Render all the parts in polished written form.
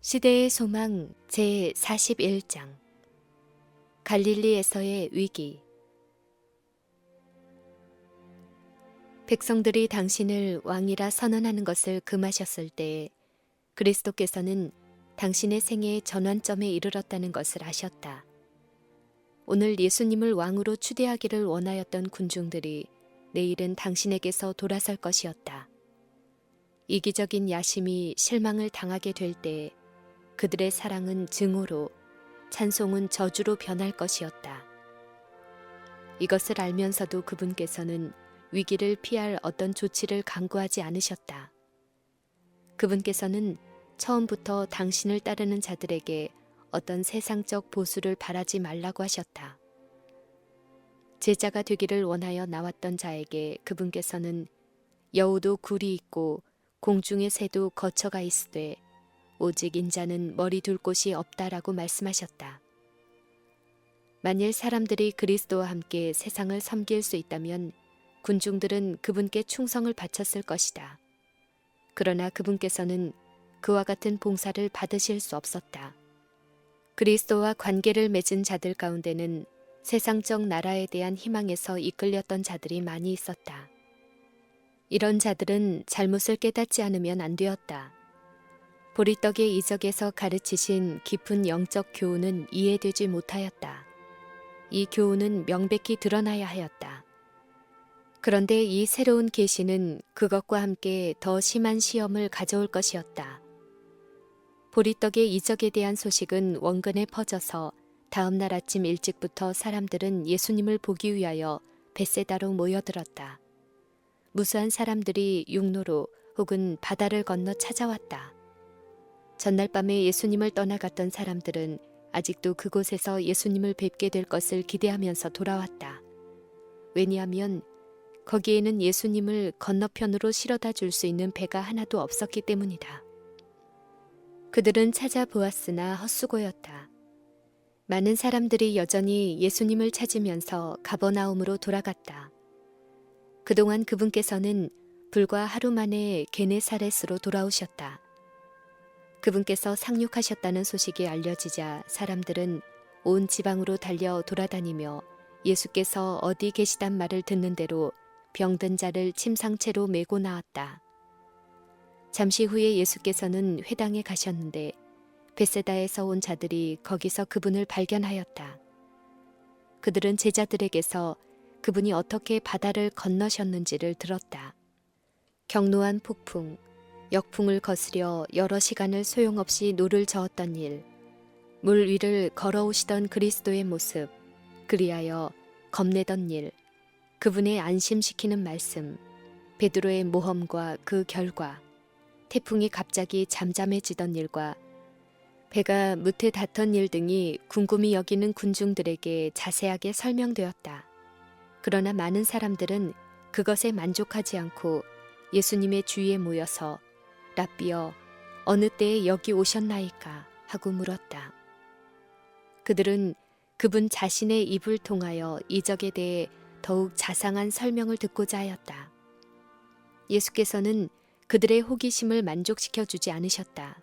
시대의 소망 제41장 갈릴리에서의 위기. 백성들이 당신을 왕이라 선언하는 것을 금하셨을 때에 그리스도께서는 당신의 생애의 전환점에 이르렀다는 것을 아셨다. 오늘 예수님을 왕으로 추대하기를 원하였던 군중들이 내일은 당신에게서 돌아설 것이었다. 이기적인 야심이 실망을 당하게 될 때에 그들의 사랑은 증오로, 찬송은 저주로 변할 것이었다. 이것을 알면서도 그분께서는 위기를 피할 어떤 조치를 강구하지 않으셨다. 그분께서는 처음부터 당신을 따르는 자들에게 어떤 세상적 보수를 바라지 말라고 하셨다. 제자가 되기를 원하여 나왔던 자에게 그분께서는 여우도 굴이 있고 공중의 새도 거처가 있으되 오직 인자는 머리 둘 곳이 없다라고 말씀하셨다. 만일 사람들이 그리스도와 함께 세상을 섬길 수 있다면 군중들은 그분께 충성을 바쳤을 것이다. 그러나 그분께서는 그와 같은 봉사를 받으실 수 없었다. 그리스도와 관계를 맺은 자들 가운데는 세상적 나라에 대한 희망에서 이끌렸던 자들이 많이 있었다. 이런 자들은 잘못을 깨닫지 않으면 안 되었다. 보리떡의 이적에서 가르치신 깊은 영적 교훈은 이해되지 못하였다. 이 교훈은 명백히 드러나야 하였다. 그런데 이 새로운 계시는 그것과 함께 더 심한 시험을 가져올 것이었다. 보리떡의 이적에 대한 소식은 원근에 퍼져서 다음 날 아침 일찍부터 사람들은 예수님을 보기 위하여 벳세다로 모여들었다. 무수한 사람들이 육로로 혹은 바다를 건너 찾아왔다. 전날 밤에 예수님을 떠나갔던 사람들은 아직도 그곳에서 예수님을 뵙게 될 것을 기대하면서 돌아왔다. 왜냐하면 거기에는 예수님을 건너편으로 실어다 줄 수 있는 배가 하나도 없었기 때문이다. 그들은 찾아보았으나 헛수고였다. 많은 사람들이 여전히 예수님을 찾으면서 가버나움으로 돌아갔다. 그동안 그분께서는 불과 하루 만에 게네사렛으로 돌아오셨다. 그분께서 상륙하셨다는 소식이 알려지자 사람들은 온 지방으로 달려 돌아다니며 예수께서 어디 계시단 말을 듣는 대로 병든 자를 침상채로 메고 나왔다. 잠시 후에 예수께서는 회당에 가셨는데 벳세다에서 온 자들이 거기서 그분을 발견하였다. 그들은 제자들에게서 그분이 어떻게 바다를 건너셨는지를 들었다. 경노한 폭풍, 역풍을 거스려 여러 시간을 소용없이 노를 저었던 일, 물 위를 걸어오시던 그리스도의 모습, 그리하여 겁내던 일, 그분의 안심시키는 말씀, 베드로의 모험과 그 결과, 태풍이 갑자기 잠잠해지던 일과 배가 무태 닿던 일 등이 궁금히 여기는 군중들에게 자세하게 설명되었다. 그러나 많은 사람들은 그것에 만족하지 않고 예수님의 주위에 모여서 랍비여, 어느 때에 여기 오셨나이까 하고 물었다. 그들은 그분 자신의 입을 통하여 이적에 대해 더욱 자상한 설명을 듣고자 하였다. 예수께서는 그들의 호기심을 만족시켜 주지 않으셨다.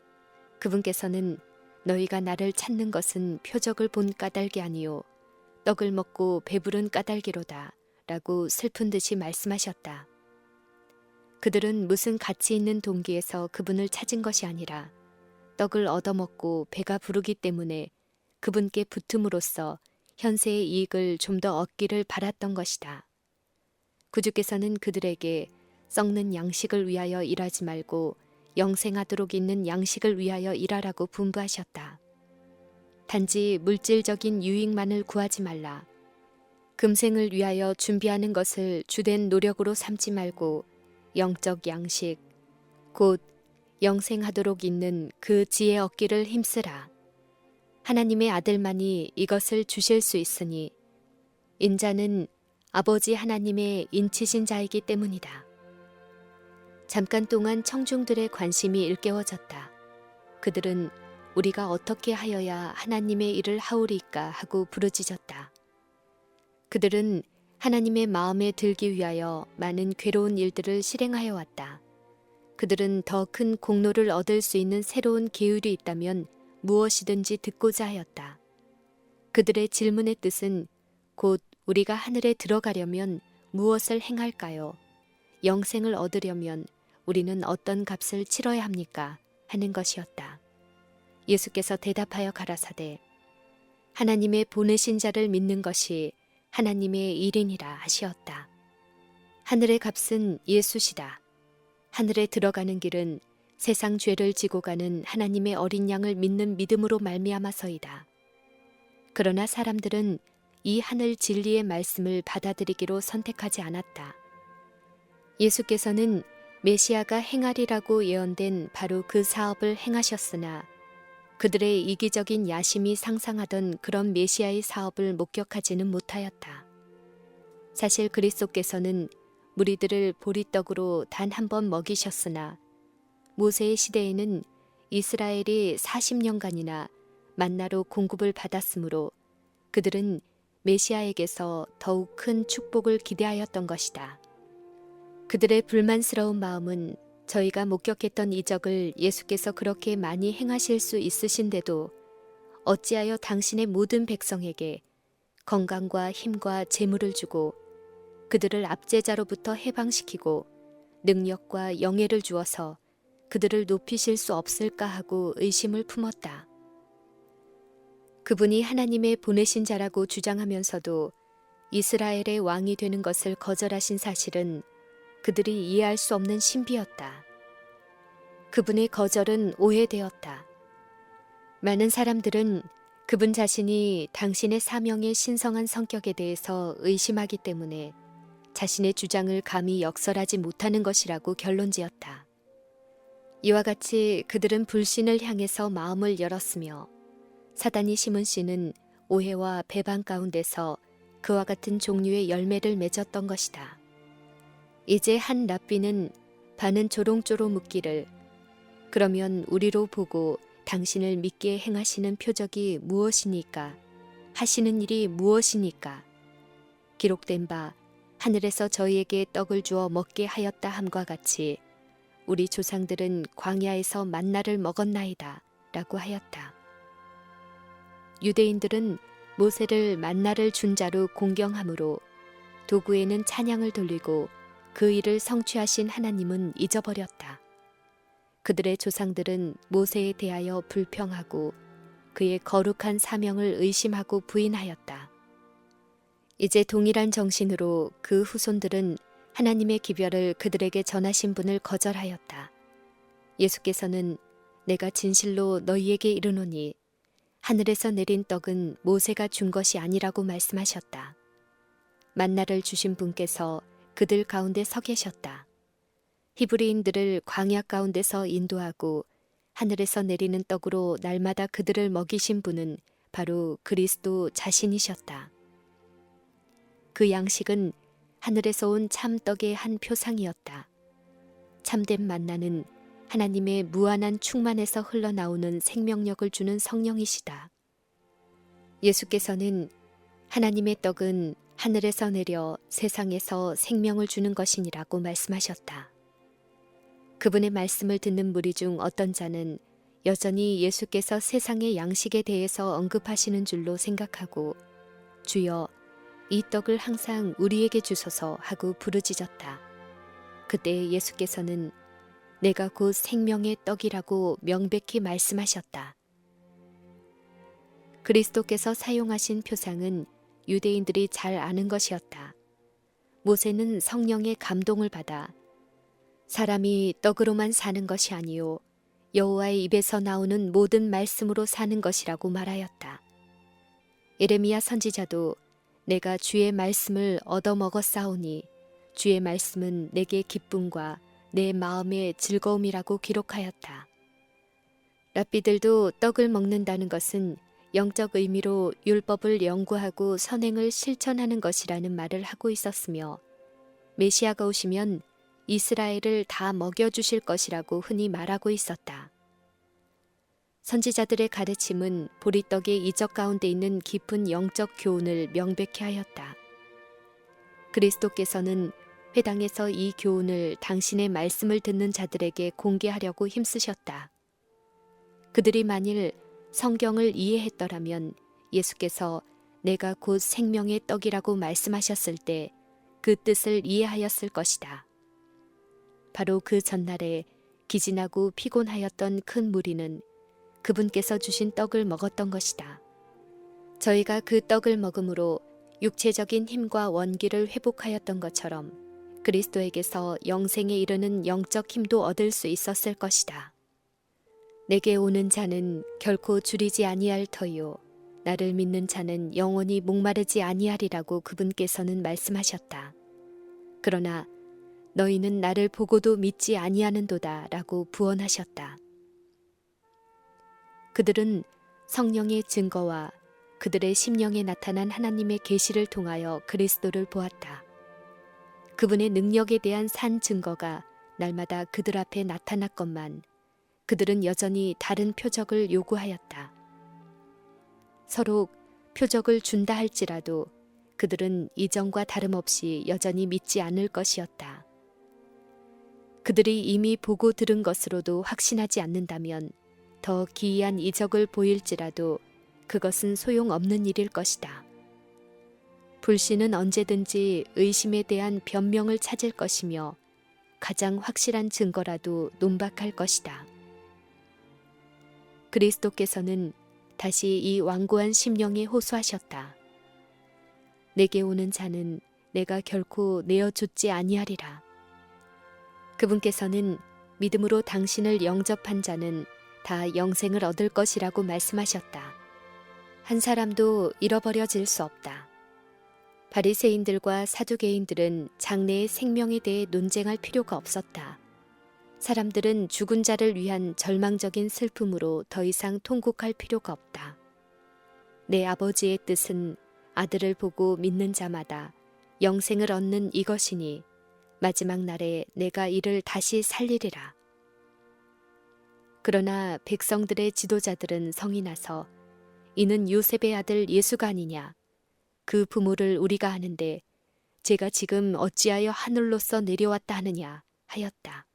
그분께서는 너희가 나를 찾는 것은 표적을 본 까닭이 아니요 떡을 먹고 배부른 까닭이로다 라고 슬픈 듯이 말씀하셨다. 그들은 무슨 가치 있는 동기에서 그분을 찾은 것이 아니라 떡을 얻어먹고 배가 부르기 때문에 그분께 붙음으로써 현세의 이익을 좀 더 얻기를 바랐던 것이다. 구주께서는 그들에게 썩는 양식을 위하여 일하지 말고 영생하도록 있는 양식을 위하여 일하라고 분부하셨다. 단지 물질적인 유익만을 구하지 말라. 금생을 위하여 준비하는 것을 주된 노력으로 삼지 말고 영적 양식, 곧 영생하도록 있는 그 지혜 얻기를 힘쓰라. 하나님의 아들만이 이것을 주실 수 있으니 인자는 아버지 하나님의 인치신 자이기 때문이다. 잠깐 동안 청중들의 관심이 일깨워졌다. 그들은 우리가 어떻게 하여야 하나님의 일을 하오리까 하고 부르짖었다. 그들은 하나님의 마음에 들기 위하여 많은 괴로운 일들을 실행하여 왔다. 그들은 더 큰 공로를 얻을 수 있는 새로운 계율이 있다면 무엇이든지 듣고자 하였다. 그들의 질문의 뜻은 곧 우리가 하늘에 들어가려면 무엇을 행할까요? 영생을 얻으려면 우리는 어떤 값을 치러야 합니까? 하는 것이었다. 예수께서 대답하여 가라사대 하나님의 보내신 자를 믿는 것이 하나님의 일이니라 하시었다. 하늘의 값은 예수시다. 하늘에 들어가는 길은 세상 죄를 지고 가는 하나님의 어린 양을 믿는 믿음으로 말미암아서이다. 그러나 사람들은 이 하늘 진리의 말씀을 받아들이기로 선택하지 않았다. 예수께서는 메시아가 행하리라고 예언된 바로 그 사업을 행하셨으나 그들의 이기적인 야심이 상상하던 그런 메시아의 사업을 목격하지는 못하였다. 사실 그리스도께서는 무리들을 보리떡으로 단 한 번 먹이셨으나 모세의 시대에는 이스라엘이 40년간이나 만나로 공급을 받았으므로 그들은 메시아에게서 더욱 큰 축복을 기대하였던 것이다. 그들의 불만스러운 마음은 저희가 목격했던 이적을 예수께서 그렇게 많이 행하실 수 있으신데도 어찌하여 당신의 모든 백성에게 건강과 힘과 재물을 주고 그들을 압제자로부터 해방시키고 능력과 영예를 주어서 그들을 높이실 수 없을까 하고 의심을 품었다. 그분이 하나님의 보내신 자라고 주장하면서도 이스라엘의 왕이 되는 것을 거절하신 사실은 그들이 이해할 수 없는 신비였다. 그분의 거절은 오해되었다. 많은 사람들은 그분 자신이 당신의 사명의 신성한 성격에 대해서 의심하기 때문에 자신의 주장을 감히 역설하지 못하는 것이라고 결론지었다. 이와 같이 그들은 불신을 향해서 마음을 열었으며 사단이 심은 씨는 오해와 배반 가운데서 그와 같은 종류의 열매를 맺었던 것이다. 이제 한 랍비는 반은 조롱조롱 묻기를 그러면 우리로 보고 당신을 믿게 행하시는 표적이 무엇이니까? 하시는 일이 무엇이니까? 기록된 바 하늘에서 저희에게 떡을 주어 먹게 하였다 함과 같이 우리 조상들은 광야에서 만나를 먹었나이다 라고 하였다. 유대인들은 모세를 만나를 준 자로 공경함으로 도구에는 찬양을 돌리고 그 일을 성취하신 하나님은 잊어버렸다. 그들의 조상들은 모세에 대하여 불평하고 그의 거룩한 사명을 의심하고 부인하였다. 이제 동일한 정신으로 그 후손들은 하나님의 기별을 그들에게 전하신 분을 거절하였다. 예수께서는 내가 진실로 너희에게 이르노니 하늘에서 내린 떡은 모세가 준 것이 아니라고 말씀하셨다. 만나를 주신 분께서 그들 가운데 서 계셨다. 히브리인들을 광야 가운데서 인도하고 하늘에서 내리는 떡으로 날마다 그들을 먹이신 분은 바로 그리스도 자신이셨다. 그 양식은 하늘에서 온 참떡의 한 표상이었다. 참된 만나는 하나님의 무한한 충만에서 흘러나오는 생명력을 주는 성령이시다. 예수께서는 하나님의 떡은 하늘에서 내려 세상에서 생명을 주는 것이니라고 말씀하셨다. 그분의 말씀을 듣는 무리 중 어떤 자는 여전히 예수께서 세상의 양식에 대해서 언급하시는 줄로 생각하고 주여 이 떡을 항상 우리에게 주소서 하고 부르짖었다. 그때 예수께서는 내가 곧 생명의 떡이라고 명백히 말씀하셨다. 그리스도께서 사용하신 표상은 유대인들이 잘 아는 것이었다. 모세는 성령의 감동을 받아 사람이 떡으로만 사는 것이 아니요 여호와의 입에서 나오는 모든 말씀으로 사는 것이라고 말하였다. 예레미야 선지자도 내가 주의 말씀을 얻어먹었사오니 주의 말씀은 내게 기쁨과 내 마음의 즐거움이라고 기록하였다. 랍비들도 떡을 먹는다는 것은 영적 의미로 율법을 연구하고 선행을 실천하는 것이라는 말을 하고 있었으며 메시아가 오시면 이스라엘을 다 먹여주실 것이라고 흔히 말하고 있었다. 선지자들의 가르침은 보리떡의 이적 가운데 있는 깊은 영적 교훈을 명백히 하였다. 그리스도께서는 회당에서 이 교훈을 당신의 말씀을 듣는 자들에게 공개하려고 힘쓰셨다. 그들이 만일 성경을 이해했더라면 예수께서 내가 곧 생명의 떡이라고 말씀하셨을 때 그 뜻을 이해하였을 것이다. 바로 그 전날에 기진하고 피곤하였던 큰 무리는 그분께서 주신 떡을 먹었던 것이다. 저희가 그 떡을 먹음으로 육체적인 힘과 원기를 회복하였던 것처럼 그리스도에게서 영생에 이르는 영적 힘도 얻을 수 있었을 것이다. 내게 오는 자는 결코 줄이지 아니할 터요. 나를 믿는 자는 영원히 목마르지 아니하리라고 그분께서는 말씀하셨다. 그러나 너희는 나를 보고도 믿지 아니하는도다 라고 부언하셨다. 그들은 성령의 증거와 그들의 심령에 나타난 하나님의 계시를 통하여 그리스도를 보았다. 그분의 능력에 대한 산 증거가 날마다 그들 앞에 나타났건만 그들은 여전히 다른 표적을 요구하였다. 서로 표적을 준다 할지라도 그들은 이전과 다름없이 여전히 믿지 않을 것이었다. 그들이 이미 보고 들은 것으로도 확신하지 않는다면 더 기이한 이적을 보일지라도 그것은 소용없는 일일 것이다. 불신은 언제든지 의심에 대한 변명을 찾을 것이며 가장 확실한 증거라도 논박할 것이다. 그리스도께서는 다시 이 완고한 심령에 호소하셨다. 내게 오는 자는 내가 결코 내어줬지 아니하리라. 그분께서는 믿음으로 당신을 영접한 자는 다 영생을 얻을 것이라고 말씀하셨다. 한 사람도 잃어버려질 수 없다. 바리새인들과 사두개인들은 장래의 생명에 대해 논쟁할 필요가 없었다. 사람들은 죽은 자를 위한 절망적인 슬픔으로 더 이상 통곡할 필요가 없다. 내 아버지의 뜻은 아들을 보고 믿는 자마다 영생을 얻는 이것이니 마지막 날에 내가 이를 다시 살리리라. 그러나 백성들의 지도자들은 성이 나서 이는 요셉의 아들 예수가 아니냐. 그 부모를 우리가 아는데 제가 지금 어찌하여 하늘로서 내려왔다 하느냐 하였다.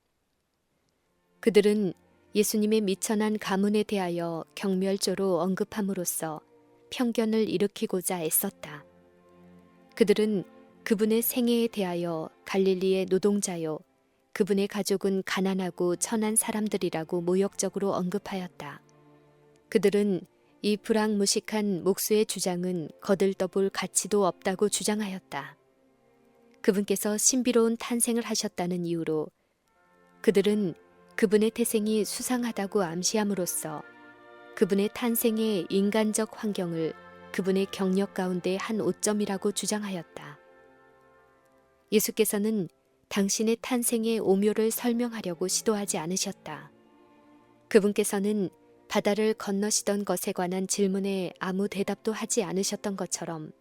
그들은 예수님의 미천한 가문에 대하여 경멸조로 언급함으로써 편견을 일으키고자 애썼다. 그들은 그분의 생애에 대하여 갈릴리의 노동자요, 그분의 가족은 가난하고 천한 사람들이라고 모욕적으로 언급하였다. 그들은 이 불황무식한 목수의 주장은 거들떠볼 가치도 없다고 주장하였다. 그분께서 신비로운 탄생을 하셨다는 이유로 그들은 그분의 태생이 수상하다고 암시함으로써 그분의 탄생의 인간적 환경을 그분의 경력 가운데 한 오점이라고 주장하였다. 예수께서는 당신의 탄생의 오묘를 설명하려고 시도하지 않으셨다. 그분께서는 바다를 건너시던 것에 관한 질문에 아무 대답도 하지 않으셨던 것처럼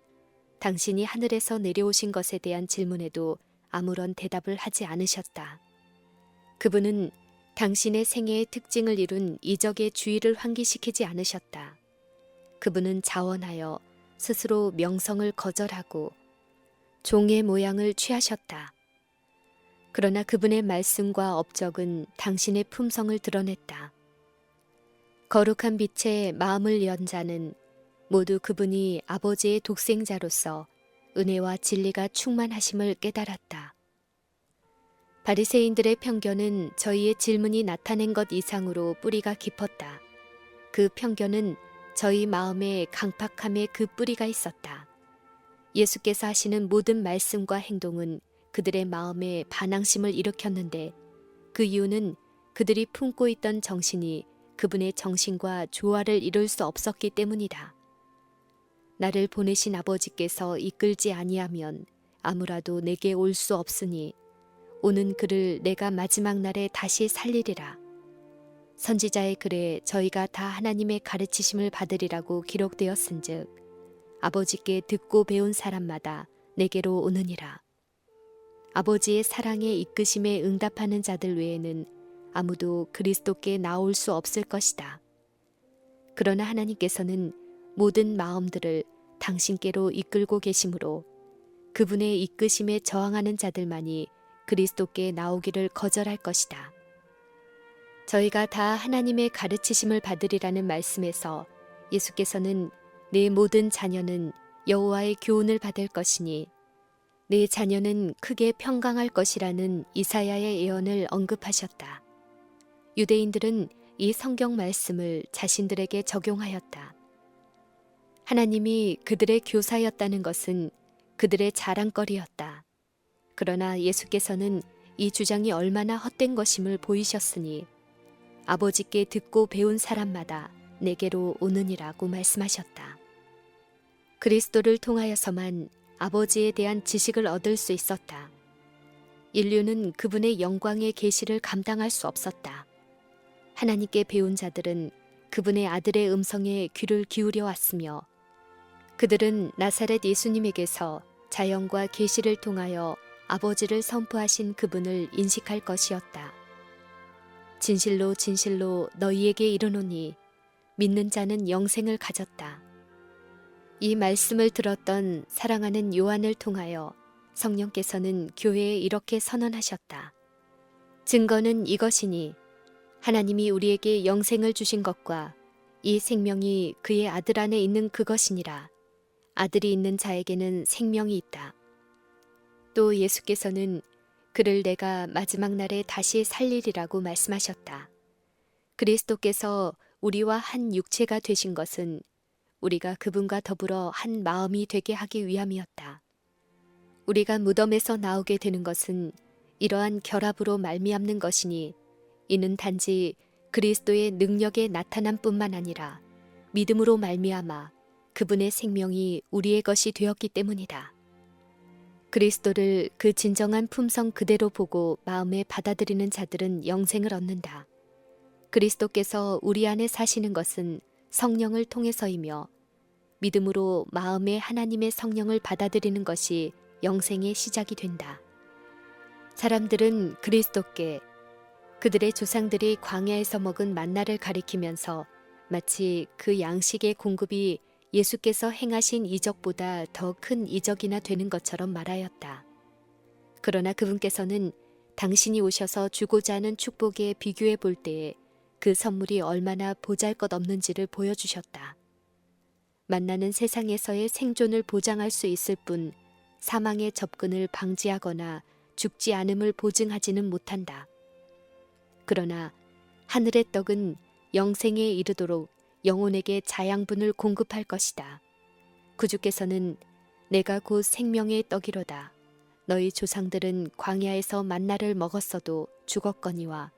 당신이 하늘에서 내려오신 것에 대한 질문에도 아무런 대답을 하지 않으셨다. 그분은 당신의 생애의 특징을 이룬 이적의 주의를 환기시키지 않으셨다. 그분은 자원하여 스스로 명성을 거절하고 종의 모양을 취하셨다. 그러나 그분의 말씀과 업적은 당신의 품성을 드러냈다. 거룩한 빛에 마음을 연 자는 모두 그분이 아버지의 독생자로서 은혜와 진리가 충만하심을 깨달았다. 바리새인들의 편견은 저희의 질문이 나타낸 것 이상으로 뿌리가 깊었다. 그 편견은 저희 마음에 강팍함에 그 뿌리가 있었다. 예수께서 하시는 모든 말씀과 행동은 그들의 마음에 반항심을 일으켰는데 그 이유는 그들이 품고 있던 정신이 그분의 정신과 조화를 이룰 수 없었기 때문이다. 나를 보내신 아버지께서 이끌지 아니하면 아무라도 내게 올 수 없으니 오는 그를 내가 마지막 날에 다시 살리리라. 선지자의 글에 저희가 다 하나님의 가르치심을 받으리라고 기록되었은즉 아버지께 듣고 배운 사람마다 내게로 오느니라. 아버지의 사랑에 이끄심에 응답하는 자들 외에는 아무도 그리스도께 나올 수 없을 것이다. 그러나 하나님께서는 모든 마음들을 당신께로 이끌고 계심으로 그분의 이끄심에 저항하는 자들만이 그리스도께 나오기를 거절할 것이다. 저희가 다 하나님의 가르치심을 받으리라는 말씀에서 예수께서는 내 모든 자녀는 여호와의 교훈을 받을 것이니 내 자녀는 크게 평강할 것이라는 이사야의 예언을 언급하셨다. 유대인들은 이 성경 말씀을 자신들에게 적용하였다. 하나님이 그들의 교사였다는 것은 그들의 자랑거리였다. 그러나 예수께서는 이 주장이 얼마나 헛된 것임을 보이셨으니 아버지께 듣고 배운 사람마다 내게로 오느니라고 말씀하셨다. 그리스도를 통하여서만 아버지에 대한 지식을 얻을 수 있었다. 인류는 그분의 영광의 계시를 감당할 수 없었다. 하나님께 배운 자들은 그분의 아들의 음성에 귀를 기울여 왔으며 그들은 나사렛 예수님에게서 자연과 계시를 통하여 아버지를 선포하신 그분을 인식할 것이었다. 진실로 진실로 너희에게 이르노니 믿는 자는 영생을 가졌다. 이 말씀을 들었던 사랑하는 요한을 통하여 성령께서는 교회에 이렇게 선언하셨다. 증거는 이것이니 하나님이 우리에게 영생을 주신 것과 이 생명이 그의 아들 안에 있는 그것이니라. 아들이 있는 자에게는 생명이 있다. 또 예수께서는 그를 내가 마지막 날에 다시 살리리라고 말씀하셨다. 그리스도께서 우리와 한 육체가 되신 것은 우리가 그분과 더불어 한 마음이 되게 하기 위함이었다. 우리가 무덤에서 나오게 되는 것은 이러한 결합으로 말미암는 것이니 이는 단지 그리스도의 능력에 나타난 뿐만 아니라 믿음으로 말미암아 그분의 생명이 우리의 것이 되었기 때문이다. 그리스도를 그 진정한 품성 그대로 보고 마음에 받아들이는 자들은 영생을 얻는다. 그리스도께서 우리 안에 사시는 것은 성령을 통해서이며 믿음으로 마음에 하나님의 성령을 받아들이는 것이 영생의 시작이 된다. 사람들은 그리스도께 그들의 조상들이 광야에서 먹은 만나를 가리키면서 마치 그 양식의 공급이 예수께서 행하신 이적보다 더 큰 이적이나 되는 것처럼 말하였다. 그러나 그분께서는 당신이 오셔서 주고자 하는 축복에 비교해 볼 때에 그 선물이 얼마나 보잘것없는지를 보여주셨다. 만나는 세상에서의 생존을 보장할 수 있을 뿐 사망의 접근을 방지하거나 죽지 않음을 보증하지는 못한다. 그러나 하늘의 떡은 영생에 이르도록 영혼에게 자양분을 공급할 것이다. 구주께서는 내가 곧 생명의 떡이로다. 너희 조상들은 광야에서 만나를 먹었어도 죽었거니와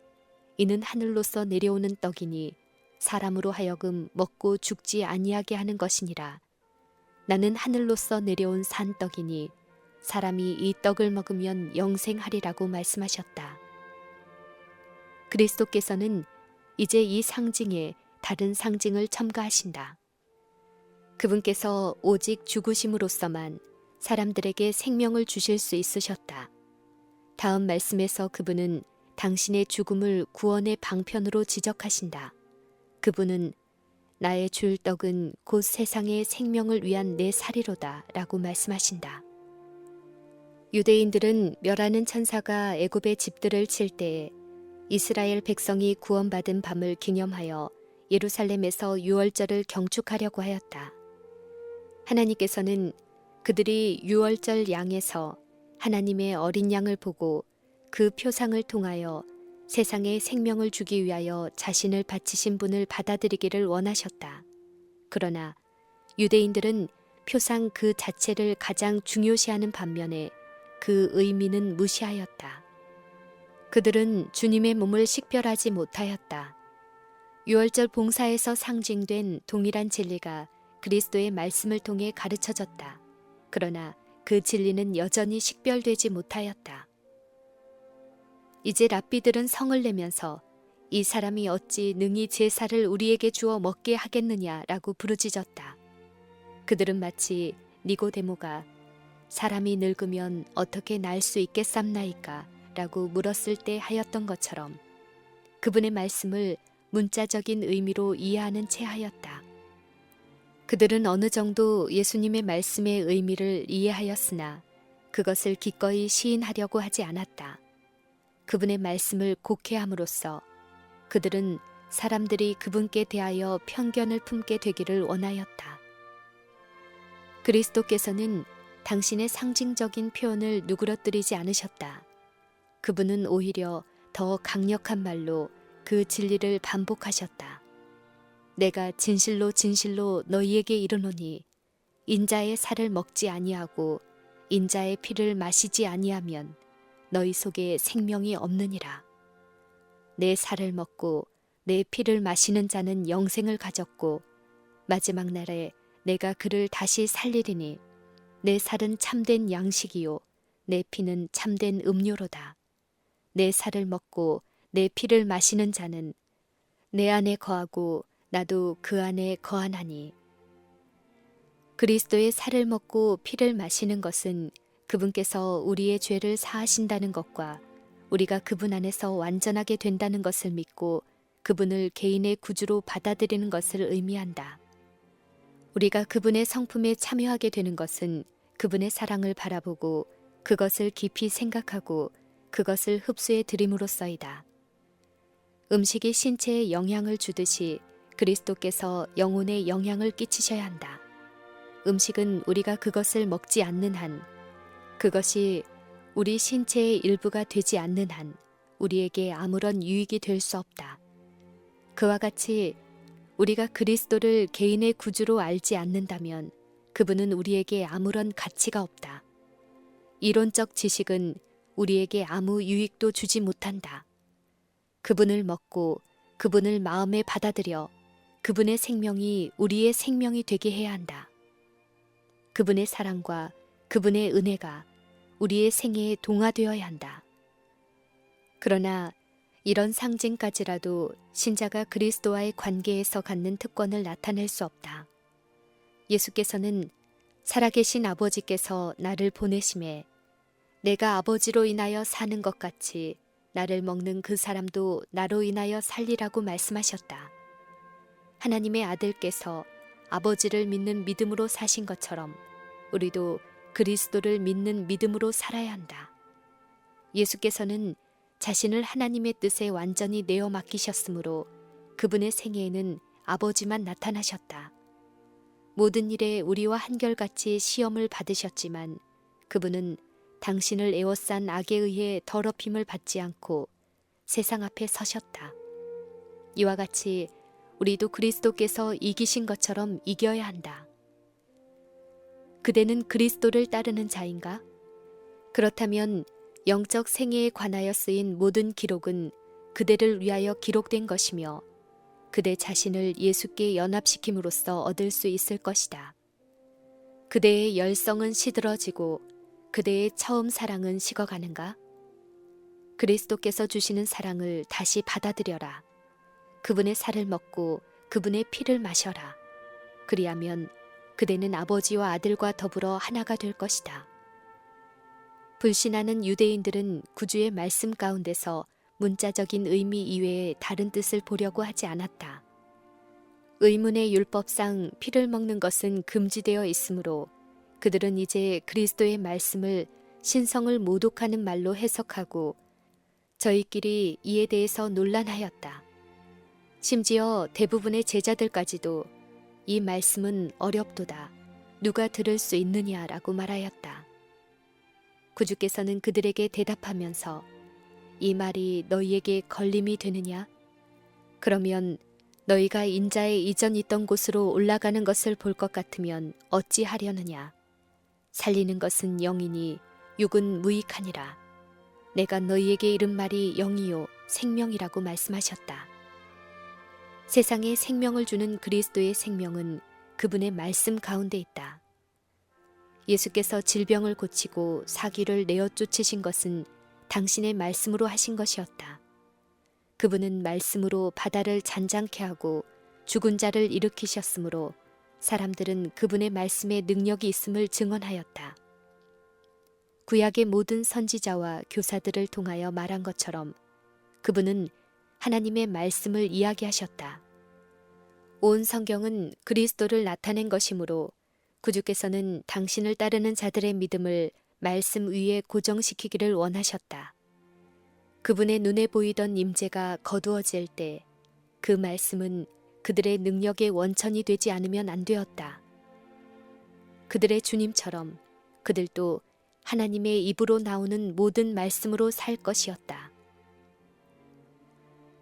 이는 하늘로서 내려오는 떡이니 사람으로 하여금 먹고 죽지 아니하게 하는 것이니라. 나는 하늘로서 내려온 산떡이니 사람이 이 떡을 먹으면 영생하리라고 말씀하셨다. 그리스도께서는 이제 이 상징에 다른 상징을 첨가하신다. 그분께서 오직 죽으심으로써만 사람들에게 생명을 주실 수 있으셨다. 다음 말씀에서 그분은 당신의 죽음을 구원의 방편으로 지적하신다. 그분은 나의 줄 떡은 곧 세상의 생명을 위한 내 살이로다 라고 말씀하신다. 유대인들은 멸하는 천사가 애굽의 집들을 칠 때에 이스라엘 백성이 구원받은 밤을 기념하여 예루살렘에서 유월절을 경축하려고 하였다. 하나님께서는 그들이 유월절 양에서 하나님의 어린 양을 보고 그 표상을 통하여 세상에 생명을 주기 위하여 자신을 바치신 분을 받아들이기를 원하셨다. 그러나 유대인들은 표상 그 자체를 가장 중요시하는 반면에 그 의미는 무시하였다. 그들은 주님의 몸을 식별하지 못하였다. 유월절 봉사에서 상징된 동일한 진리가 그리스도의 말씀을 통해 가르쳐졌다. 그러나 그 진리는 여전히 식별되지 못하였다. 이제 랍비들은 성을 내면서 이 사람이 어찌 능히 제사를 우리에게 주어 먹게 하겠느냐라고 부르짖었다. 그들은 마치 니고데모가 사람이 늙으면 어떻게 날 수 있겠삼나이까 라고 물었을 때 하였던 것처럼 그분의 말씀을 문자적인 의미로 이해하는 채 하였다. 그들은 어느 정도 예수님의 말씀의 의미를 이해하였으나 그것을 기꺼이 시인하려고 하지 않았다. 그분의 말씀을 곡해함으로써 그들은 사람들이 그분께 대하여 편견을 품게 되기를 원하였다. 그리스도께서는 당신의 상징적인 표현을 누그러뜨리지 않으셨다. 그분은 오히려 더 강력한 말로 그 진리를 반복하셨다. 내가 진실로 진실로 너희에게 이르노니 인자의 살을 먹지 아니하고 인자의 피를 마시지 아니하면 너희 속에 생명이 없느니라. 내 살을 먹고 내 피를 마시는 자는 영생을 가졌고 마지막 날에 내가 그를 다시 살리리니 내 살은 참된 양식이요 내 피는 참된 음료로다. 내 살을 먹고 내 피를 마시는 자는 내 안에 거하고 나도 그 안에 거하나니. 그리스도의 살을 먹고 피를 마시는 것은 그분께서 우리의 죄를 사하신다는 것과 우리가 그분 안에서 완전하게 된다는 것을 믿고 그분을 개인의 구주로 받아들이는 것을 의미한다. 우리가 그분의 성품에 참여하게 되는 것은 그분의 사랑을 바라보고 그것을 깊이 생각하고 그것을 흡수해 드림으로써이다. 음식이 신체에 영향을 주듯이 그리스도께서 영혼에 영향을 끼치셔야 한다. 음식은 우리가 그것을 먹지 않는 한, 그것이 우리 신체의 일부가 되지 않는 한 우리에게 아무런 유익이 될 수 없다. 그와 같이 우리가 그리스도를 개인의 구주로 알지 않는다면 그분은 우리에게 아무런 가치가 없다. 이론적 지식은 우리에게 아무 유익도 주지 못한다. 그분을 먹고 그분을 마음에 받아들여 그분의 생명이 우리의 생명이 되게 해야 한다. 그분의 사랑과 그분의 은혜가 우리의 생애에 동화되어야 한다. 그러나 이런 상징까지라도 신자가 그리스도와의 관계에서 갖는 특권을 나타낼 수 없다. 예수께서는 살아계신 아버지께서 나를 보내심에 내가 아버지로 인하여 사는 것 같이 나를 먹는 그 사람도 나로 인하여 살리라고 말씀하셨다. 하나님의 아들께서 아버지를 믿는 믿음으로 사신 것처럼 우리도 그리스도를 믿는 믿음으로 살아야 한다. 예수께서는 자신을 하나님의 뜻에 완전히 내어 맡기셨으므로 그분의 생애에는 아버지만 나타나셨다. 모든 일에 우리와 한결같이 시험을 받으셨지만 그분은 당신을 에워싼 악에 의해 더럽힘을 받지 않고 세상 앞에 서셨다. 이와 같이 우리도 그리스도께서 이기신 것처럼 이겨야 한다. 그대는 그리스도를 따르는 자인가? 그렇다면 영적 생애에 관하여 쓰인 모든 기록은 그대를 위하여 기록된 것이며 그대 자신을 예수께 연합시킴으로써 얻을 수 있을 것이다. 그대의 열성은 시들어지고 그대의 처음 사랑은 식어가는가? 그리스도께서 주시는 사랑을 다시 받아들여라. 그분의 살을 먹고 그분의 피를 마셔라. 그리하면 그대는 아버지와 아들과 더불어 하나가 될 것이다. 불신하는 유대인들은 구주의 말씀 가운데서 문자적인 의미 이외에 다른 뜻을 보려고 하지 않았다. 의문의 율법상 피를 먹는 것은 금지되어 있으므로 그들은 이제 그리스도의 말씀을 신성을 모독하는 말로 해석하고 저희끼리 이에 대해서 논란하였다. 심지어 대부분의 제자들까지도 이 말씀은 어렵도다. 누가 들을 수 있느냐라고 말하였다. 구주께서는 그들에게 대답하면서 이 말이 너희에게 걸림이 되느냐? 그러면 너희가 인자의 이전 있던 곳으로 올라가는 것을 볼 것 같으면 어찌 하려느냐? 살리는 것은 영이니 육은 무익하니라. 내가 너희에게 이른 말이 영이요 생명이라고 말씀하셨다. 세상에 생명을 주는 그리스도의 생명은 그분의 말씀 가운데 있다. 예수께서 질병을 고치고 사기를 내어 쫓으신 것은 당신의 말씀으로 하신 것이었다. 그분은 말씀으로 바다를 잔잔케 하고 죽은 자를 일으키셨으므로 사람들은 그분의 말씀에 능력이 있음을 증언하였다. 구약의 모든 선지자와 교사들을 통하여 말한 것처럼 그분은 하나님의 말씀을 이야기하셨다. 온 성경은 그리스도를 나타낸 것이므로 구주께서는 당신을 따르는 자들의 믿음을 말씀 위에 고정시키기를 원하셨다. 그분의 눈에 보이던 임재가 거두어질 때 그 말씀은 그들의 능력의 원천이 되지 않으면 안 되었다. 그들의 주님처럼 그들도 하나님의 입으로 나오는 모든 말씀으로 살 것이었다.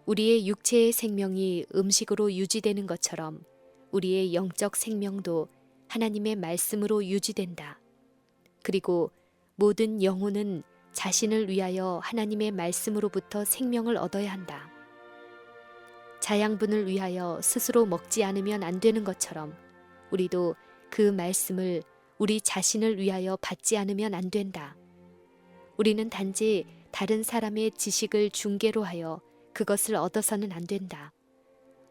우리의 육체의 생명이 음식으로 유지되는 것처럼 우리의 영적 생명도 하나님의 말씀으로 유지된다. 그리고 모든 영혼은 자신을 위하여 하나님의 말씀으로부터 생명을 얻어야 한다. 자양분을 위하여 스스로 먹지 않으면 안 되는 것처럼 우리도 그 말씀을 우리 자신을 위하여 받지 않으면 안 된다. 우리는 단지 다른 사람의 지식을 중개로 하여 그것을 얻어서는 안 된다.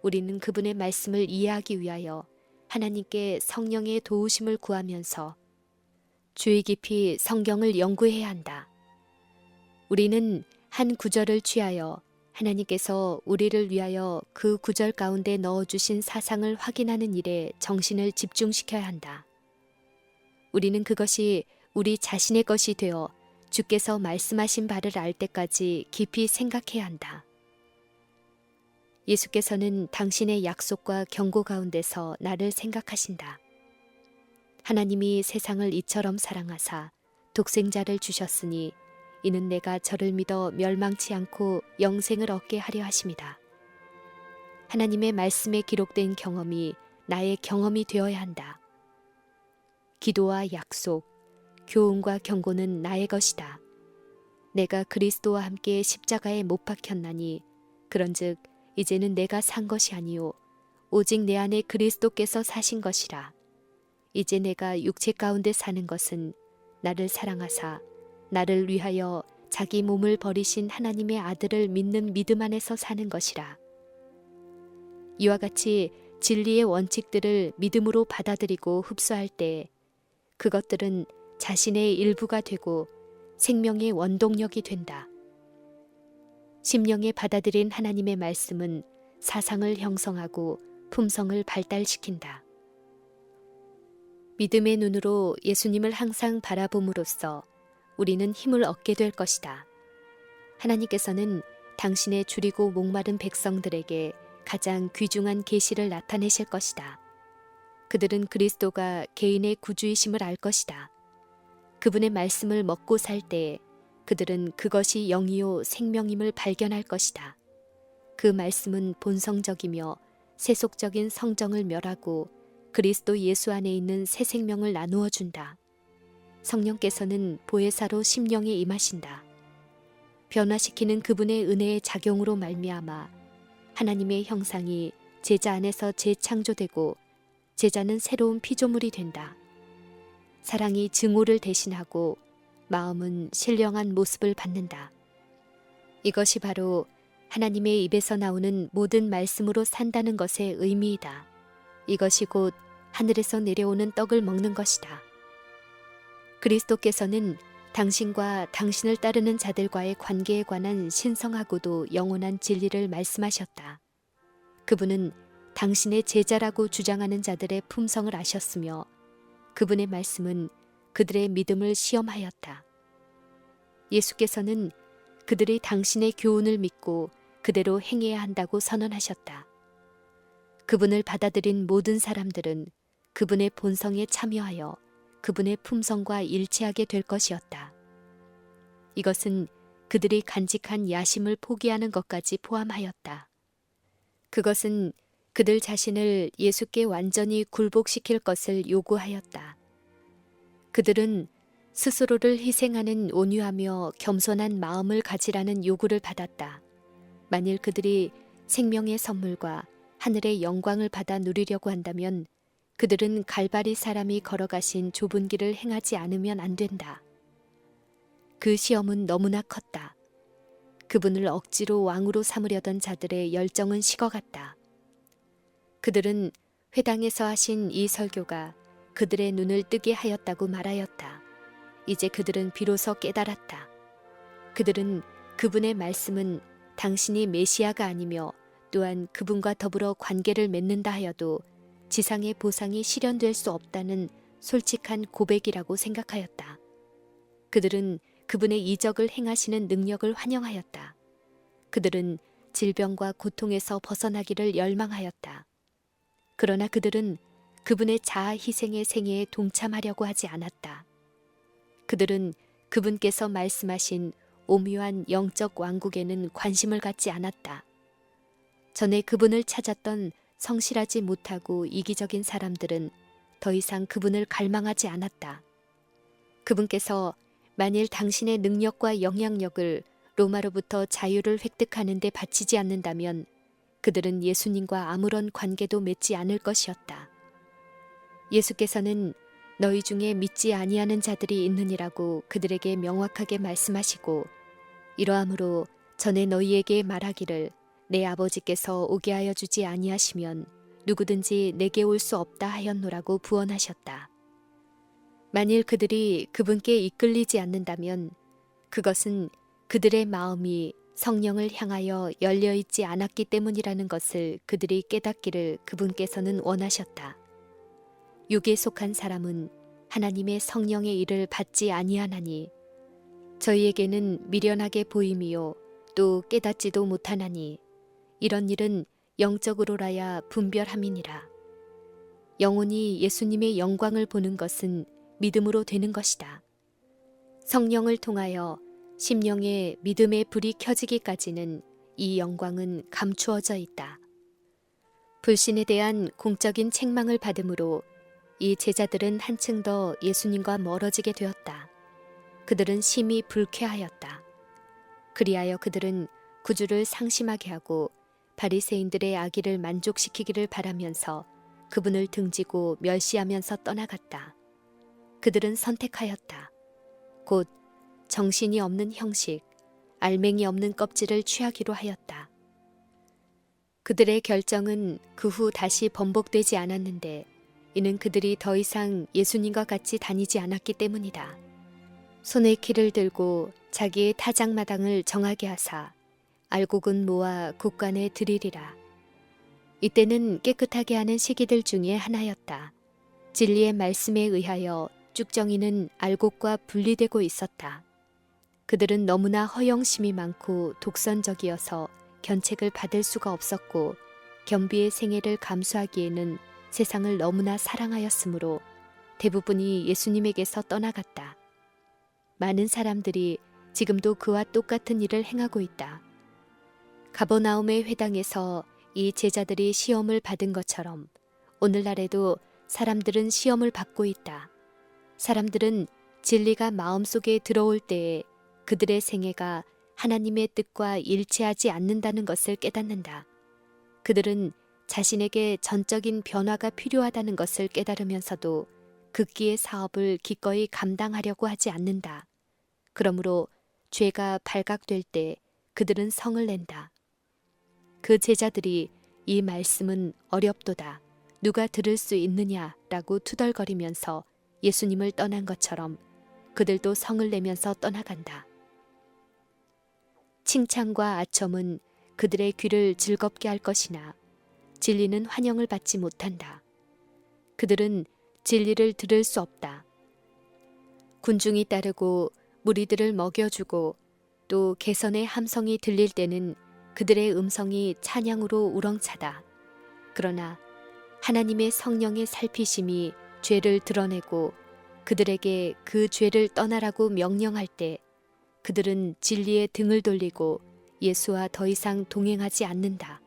우리는 그분의 말씀을 이해하기 위하여 하나님께 성령의 도우심을 구하면서 주의 깊이 성경을 연구해야 한다. 우리는 한 구절을 취하여 하나님께서 우리를 위하여 그 구절 가운데 넣어주신 사상을 확인하는 일에 정신을 집중시켜야 한다. 우리는 그것이 우리 자신의 것이 되어 주께서 말씀하신 바를 알 때까지 깊이 생각해야 한다. 예수께서는 당신의 약속과 경고 가운데서 나를 생각하신다. 하나님이 세상을 이처럼 사랑하사 독생자를 주셨으니 이는 내가 저를 믿어 멸망치 않고 영생을 얻게 하려 하심이다. 하나님의 말씀에 기록된 경험이 나의 경험이 되어야 한다. 기도와 약속, 교훈과 경고는 나의 것이다. 내가 그리스도와 함께 십자가에 못 박혔나니 그런즉 이제는 내가 산 것이 아니요 오직 내 안에 그리스도께서 사신 것이라. 이제 내가 육체 가운데 사는 것은 나를 사랑하사 나를 위하여 자기 몸을 버리신 하나님의 아들을 믿는 믿음 안에서 사는 것이라. 이와 같이 진리의 원칙들을 믿음으로 받아들이고 흡수할 때 그것들은 자신의 일부가 되고 생명의 원동력이 된다. 심령에 받아들인 하나님의 말씀은 사상을 형성하고 품성을 발달시킨다. 믿음의 눈으로 예수님을 항상 바라봄으로써 우리는 힘을 얻게 될 것이다. 하나님께서는 당신의 줄이고 목마른 백성들에게 가장 귀중한 계시를 나타내실 것이다. 그들은 그리스도가 개인의 구주이심을 알 것이다. 그분의 말씀을 먹고 살 때 그들은 그것이 영이요 생명임을 발견할 것이다. 그 말씀은 본성적이며 세속적인 성정을 멸하고 그리스도 예수 안에 있는 새 생명을 나누어 준다. 성령께서는 보혜사로 심령에 임하신다. 변화시키는 그분의 은혜의 작용으로 말미암아 하나님의 형상이 제자 안에서 재창조되고 제자는 새로운 피조물이 된다. 사랑이 증오를 대신하고 마음은 신령한 모습을 받는다. 이것이 바로 하나님의 입에서 나오는 모든 말씀으로 산다는 것의 의미이다. 이것이 곧 하늘에서 내려오는 떡을 먹는 것이다. 그리스도께서는 당신과 당신을 따르는 자들과의 관계에 관한 신성하고도 영원한 진리를 말씀하셨다. 그분은 당신의 제자라고 주장하는 자들의 품성을 아셨으며 그분의 말씀은 그들의 믿음을 시험하였다. 예수께서는 그들이 당신의 교훈을 믿고 그대로 행해야 한다고 선언하셨다. 그분을 받아들인 모든 사람들은 그분의 본성에 참여하여 그분의 품성과 일치하게 될 것이었다. 이것은 그들이 간직한 야심을 포기하는 것까지 포함하였다. 그것은 그들 자신을 예수께 완전히 굴복시킬 것을 요구하였다. 그들은 스스로를 희생하는 온유하며 겸손한 마음을 가지라는 요구를 받았다. 만일 그들이 생명의 선물과 하늘의 영광을 받아 누리려고 한다면 그들은 갈바리 사람이 걸어가신 좁은 길을 행하지 않으면 안 된다. 그 시험은 너무나 컸다. 그분을 억지로 왕으로 삼으려던 자들의 열정은 식어갔다. 그들은 회당에서 하신 이 설교가 그들의 눈을 뜨게 하였다고 말하였다. 이제 그들은 비로소 깨달았다. 그들은 그분의 말씀은 당신이 메시아가 아니며 또한 그분과 더불어 관계를 맺는다 하여도 지상의 보상이 실현될 수 없다는 솔직한 고백이라고 생각하였다. 그들은 그분의 이적을 행하시는 능력을 환영하였다. 그들은 질병과 고통에서 벗어나기를 열망하였다. 그러나 그들은 그분의 자아 희생의 생애에 동참하려고 하지 않았다. 그들은 그분께서 말씀하신 오묘한 영적 왕국에는 관심을 갖지 않았다. 전에 그분을 찾았던 성실하지 못하고 이기적인 사람들은 더 이상 그분을 갈망하지 않았다. 그분께서 만일 당신의 능력과 영향력을 로마로부터 자유를 획득하는 데 바치지 않는다면 그들은 예수님과 아무런 관계도 맺지 않을 것이었다. 예수께서는 너희 중에 믿지 아니하는 자들이 있느니라고 그들에게 명확하게 말씀하시고, 이러함으로 전에 너희에게 말하기를 내 아버지께서 오게 하여 주지 아니하시면 누구든지 내게 올 수 없다 하였노라고 부언하셨다. 만일 그들이 그분께 이끌리지 않는다면 그것은 그들의 마음이 성령을 향하여 열려있지 않았기 때문이라는 것을 그들이 깨닫기를 그분께서는 원하셨다. 육에 속한 사람은 하나님의 성령의 일을 받지 아니하나니 저희에게는 미련하게 보임이요 또 깨닫지도 못하나니 이런 일은 영적으로라야 분별함이니라. 영혼이 예수님의 영광을 보는 것은 믿음으로 되는 것이다. 성령을 통하여 심령에 믿음의 불이 켜지기까지는 이 영광은 감추어져 있다. 불신에 대한 공적인 책망을 받음으로 이 제자들은 한층 더 예수님과 멀어지게 되었다. 그들은 심히 불쾌하였다. 그리하여 그들은 구주를 상심하게 하고 바리새인들의 악의를 만족시키기를 바라면서 그분을 등지고 멸시하면서 떠나갔다. 그들은 선택하였다. 곧 정신이 없는 형식, 알맹이 없는 껍질을 취하기로 하였다. 그들의 결정은 그 후 다시 번복되지 않았는데 이는 그들이 더 이상 예수님과 같이 다니지 않았기 때문이다. 손에 키를 들고 자기의 타작마당을 정하게 하사 알곡은 모아 곳간에 들이리라. 이때는 깨끗하게 하는 시기들 중에 하나였다. 진리의 말씀에 의하여 쭉정이는 알곡과 분리되고 있었다. 그들은 너무나 허영심이 많고 독선적이어서 견책을 받을 수가 없었고 겸비의 생애를 감수하기에는 세상을 너무나 사랑하였으므로 대부분이 예수님에게서 떠나갔다. 많은 사람들이 지금도 그와 똑같은 일을 행하고 있다. 가버나움의 회당에서 이 제자들이 시험을 받은 것처럼 오늘날에도 사람들은 시험을 받고 있다. 사람들은 진리가 마음속에 들어올 때에 그들의 생애가 하나님의 뜻과 일치하지 않는다는 것을 깨닫는다. 그들은 자신에게 전적인 변화가 필요하다는 것을 깨달으면서도 극기의 사업을 기꺼이 감당하려고 하지 않는다. 그러므로 죄가 발각될 때 그들은 성을 낸다. 그 제자들이 이 말씀은 어렵도다. 누가 들을 수 있느냐라고 투덜거리면서 예수님을 떠난 것처럼 그들도 성을 내면서 떠나간다. 칭찬과 아첨은 그들의 귀를 즐겁게 할 것이나 진리는 환영을 받지 못한다. 그들은 진리를 들을 수 없다. 군중이 따르고 무리들을 먹여주고 또 개선의 함성이 들릴 때는 그들의 음성이 찬양으로 우렁차다. 그러나 하나님의 성령의 살피심이 죄를 드러내고 그들에게 그 죄를 떠나라고 명령할 때 그들은 진리에 등을 돌리고 예수와 더 이상 동행하지 않는다.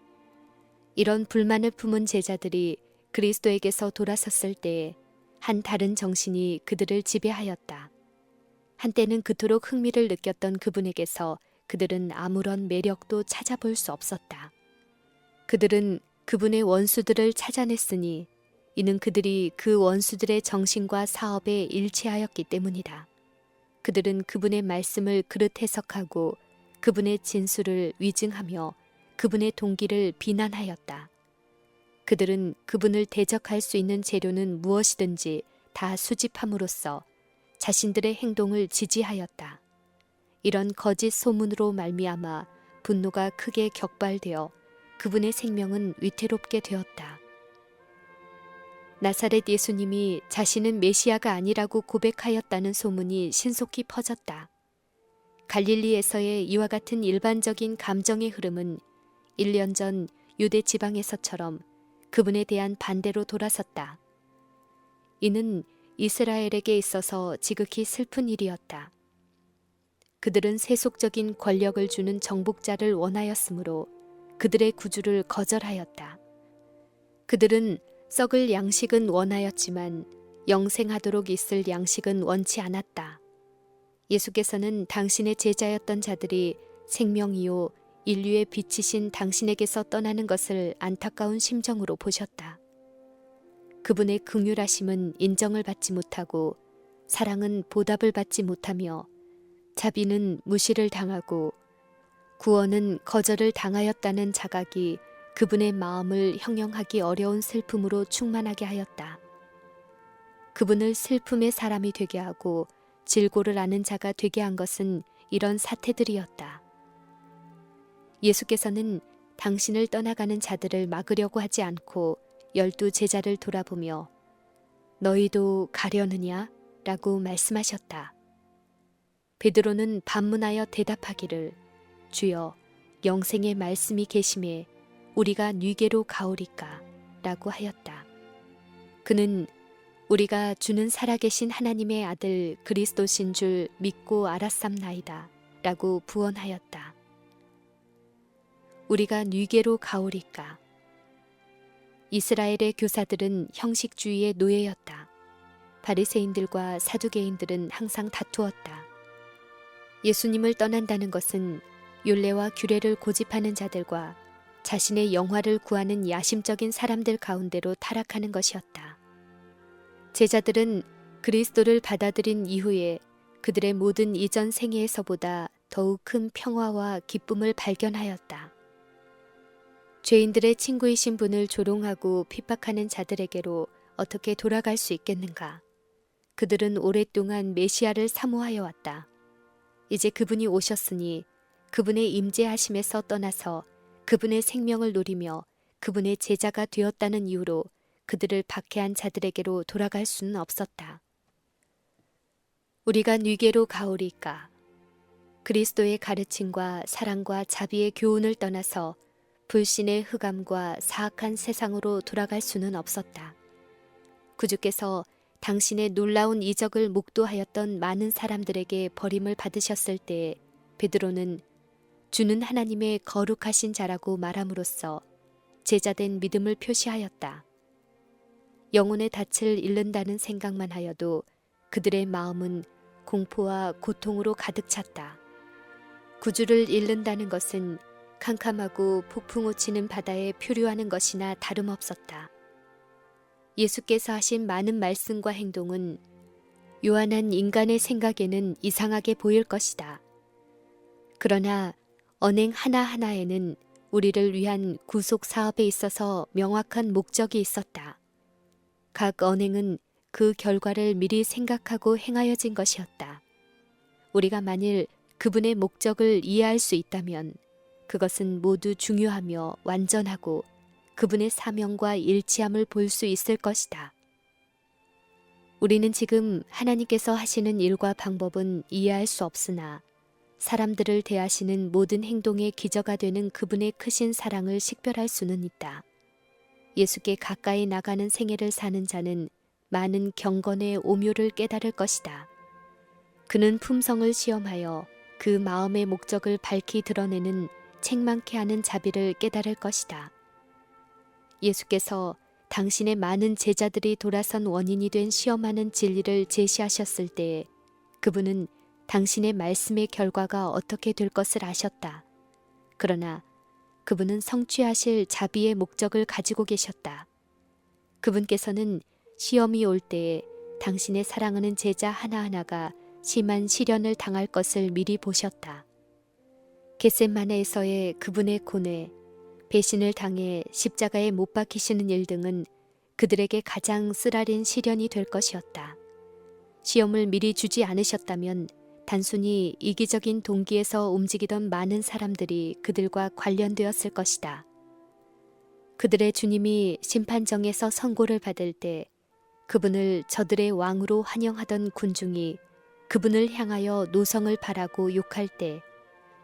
이런 불만을 품은 제자들이 그리스도에게서 돌아섰을 때에 한 다른 정신이 그들을 지배하였다. 한때는 그토록 흥미를 느꼈던 그분에게서 그들은 아무런 매력도 찾아볼 수 없었다. 그들은 그분의 원수들을 찾아냈으니 이는 그들이 그 원수들의 정신과 사업에 일치하였기 때문이다. 그들은 그분의 말씀을 그릇 해석하고 그분의 진술을 위증하며 그분의 동기를 비난하였다. 그들은 그분을 대적할 수 있는 재료는 무엇이든지 다 수집함으로써 자신들의 행동을 지지하였다. 이런 거짓 소문으로 말미암아 분노가 크게 격발되어 그분의 생명은 위태롭게 되었다. 나사렛 예수님이 자신은 메시아가 아니라고 고백하였다는 소문이 신속히 퍼졌다. 갈릴리에서의 이와 같은 일반적인 감정의 흐름은 1년 전 유대 지방에서처럼 그분에 대한 반대로 돌아섰다. 이는 이스라엘에게 있어서 지극히 슬픈 일이었다. 그들은 세속적인 권력을 주는 정복자를 원하였으므로 그들의 구주를 거절하였다. 그들은 썩을 양식은 원하였지만 영생하도록 있을 양식은 원치 않았다. 예수께서는 당신의 제자였던 자들이 생명이요 인류의 빛이신 당신에게서 떠나는 것을 안타까운 심정으로 보셨다. 그분의 긍휼하심은 인정을 받지 못하고 사랑은 보답을 받지 못하며 자비는 무시를 당하고 구원은 거절을 당하였다는 자각이 그분의 마음을 형용하기 어려운 슬픔으로 충만하게 하였다. 그분을 슬픔의 사람이 되게 하고 질고를 아는 자가 되게 한 것은 이런 사태들이었다. 예수께서는 당신을 떠나가는 자들을 막으려고 하지 않고 12 제자를 돌아보며 너희도 가려느냐? 라고 말씀하셨다. 베드로는 반문하여 대답하기를 주여 영생의 말씀이 계심에 우리가 뉘게로 가오리까? 라고 하였다. 그는 우리가 주는 살아계신 하나님의 아들 그리스도신 줄 믿고 알았삼나이다 라고 부언하였다. 우리가 뉘게로 가오리까? 이스라엘의 교사들은 형식주의의 노예였다. 바리새인들과 사두개인들은 항상 다투었다. 예수님을 떠난다는 것은 율례와 규례를 고집하는 자들과 자신의 영화를 구하는 야심적인 사람들 가운데로 타락하는 것이었다. 제자들은 그리스도를 받아들인 이후에 그들의 모든 이전 생애에서보다 더욱 큰 평화와 기쁨을 발견하였다. 죄인들의 친구이신 분을 조롱하고 핍박하는 자들에게로 어떻게 돌아갈 수 있겠는가? 그들은 오랫동안 메시아를 사모하여 왔다. 이제 그분이 오셨으니 그분의 임재하심에서 떠나서 그분의 생명을 누리며 그분의 제자가 되었다는 이유로 그들을 박해한 자들에게로 돌아갈 수는 없었다. 우리가 뉘게로 가오리까? 그리스도의 가르침과 사랑과 자비의 교훈을 떠나서 불신의 흑암과 사악한 세상으로 돌아갈 수는 없었다. 구주께서 당신의 놀라운 이적을 목도하였던 많은 사람들에게 버림을 받으셨을 때 베드로는 주는 하나님의 거룩하신 자라고 말함으로써 제자된 믿음을 표시하였다. 영혼의 닻을 잃는다는 생각만 하여도 그들의 마음은 공포와 고통으로 가득 찼다. 구주를 잃는다는 것은 캄캄하고 폭풍우 치는 바다에 표류하는 것이나 다름없었다. 예수께서 하신 많은 말씀과 행동은 요한한 인간의 생각에는 이상하게 보일 것이다. 그러나 언행 하나하나에는 우리를 위한 구속 사업에 있어서 명확한 목적이 있었다. 각 언행은 그 결과를 미리 생각하고 행하여진 것이었다. 우리가 만일 그분의 목적을 이해할 수 있다면 그것은 모두 중요하며 완전하고 그분의 사명과 일치함을 볼 수 있을 것이다. 우리는 지금 하나님께서 하시는 일과 방법은 이해할 수 없으나 사람들을 대하시는 모든 행동의 기저가 되는 그분의 크신 사랑을 식별할 수는 있다. 예수께 가까이 나가는 생애를 사는 자는 많은 경건의 오묘를 깨달을 것이다. 그는 품성을 시험하여 그 마음의 목적을 밝히 드러내는 책망케 하는 자비를 깨달을 것이다. 예수께서 당신의 많은 제자들이 돌아선 원인이 된 시험하는 진리를 제시하셨을 때에 그분은 당신의 말씀의 결과가 어떻게 될 것을 아셨다. 그러나 그분은 성취하실 자비의 목적을 가지고 계셨다. 그분께서는 시험이 올 때에 당신의 사랑하는 제자 하나하나가 심한 시련을 당할 것을 미리 보셨다. 겟세마네에서의 그분의 고뇌, 배신을 당해 십자가에 못 박히시는 일 등은 그들에게 가장 쓰라린 시련이 될 것이었다. 시험을 미리 주지 않으셨다면 단순히 이기적인 동기에서 움직이던 많은 사람들이 그들과 관련되었을 것이다. 그들의 주님이 심판정에서 선고를 받을 때 그분을 저들의 왕으로 환영하던 군중이 그분을 향하여 노성을 바라고 욕할 때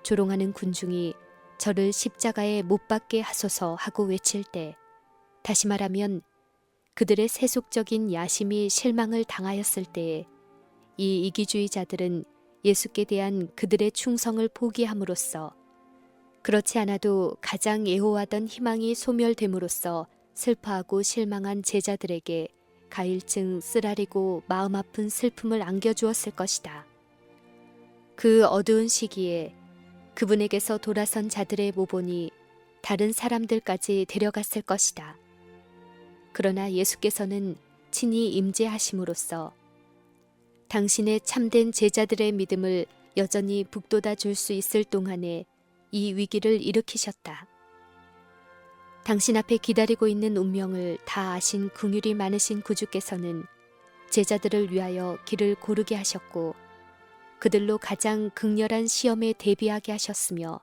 조롱하는 군중이 저를 십자가에 못 박게 하소서 하고 외칠 때, 다시 말하면 그들의 세속적인 야심이 실망을 당하였을 때에 이 이기주의자들은 예수께 대한 그들의 충성을 포기함으로써, 그렇지 않아도 가장 애호하던 희망이 소멸됨으로써 슬퍼하고 실망한 제자들에게 가일증 쓰라리고 마음 아픈 슬픔을 안겨주었을 것이다. 그 어두운 시기에 그분에게서 돌아선 자들의 모본이 다른 사람들까지 데려갔을 것이다. 그러나 예수께서는 친히 임재하심으로써 당신의 참된 제자들의 믿음을 여전히 북돋아 줄 수 있을 동안에 이 위기를 일으키셨다. 당신 앞에 기다리고 있는 운명을 다 아신 긍휼이 많으신 구주께서는 제자들을 위하여 길을 고르게 하셨고 그들로 가장 극렬한 시험에 대비하게 하셨으며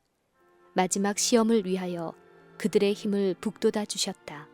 마지막 시험을 위하여 그들의 힘을 북돋아 주셨다.